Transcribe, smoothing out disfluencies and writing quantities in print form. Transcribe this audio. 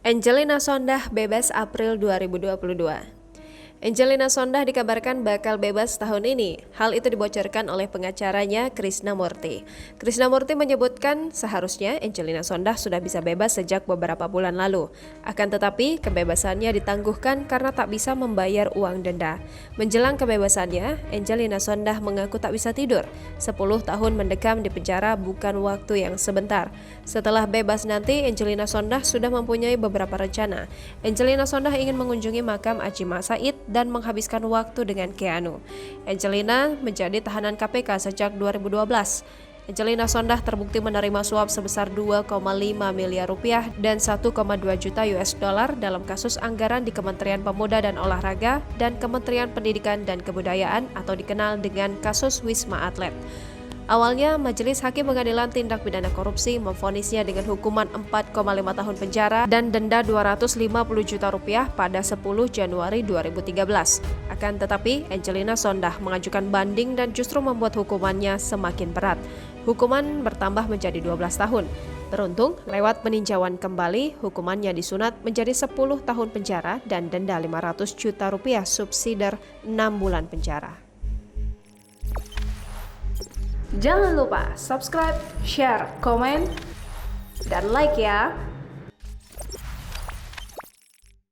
Angelina Sondah bebas April 2022. Angelina Sondah dikabarkan bakal bebas tahun ini. Hal itu dibocorkan oleh pengacaranya Krishna Murthy. Krishna Murthy menyebutkan seharusnya Angelina Sondah sudah bisa bebas sejak beberapa bulan lalu. Akan tetapi kebebasannya ditangguhkan karena tak bisa membayar uang denda. Menjelang kebebasannya, Angelina Sondah mengaku tak bisa tidur. 10 tahun mendekam di penjara bukan waktu yang sebentar. Setelah bebas nanti, Angelina Sondah sudah mempunyai beberapa rencana. Angelina Sondah ingin mengunjungi makam Adjie Said dan menghabiskan waktu dengan Keanu. Angelina menjadi tahanan KPK sejak 2012. Angelina Sondah terbukti menerima suap sebesar 2,5 miliar rupiah dan 1,2 juta US dollar dalam kasus anggaran di Kementerian Pemuda dan Olahraga dan Kementerian Pendidikan dan Kebudayaan atau dikenal dengan kasus Wisma Atlet. Awalnya, Majelis Hakim Pengadilan Tindak Pidana Korupsi memvonisnya dengan hukuman 4,5 tahun penjara dan denda 250 juta rupiah pada 10 Januari 2013. Akan tetapi, Angelina Sondah mengajukan banding dan justru membuat hukumannya semakin berat. Hukuman bertambah menjadi 12 tahun. Beruntung, lewat peninjauan kembali, hukumannya disunat menjadi 10 tahun penjara dan denda 500 juta rupiah subsidiar 6 bulan penjara. Jangan lupa subscribe, share, komen, dan like ya!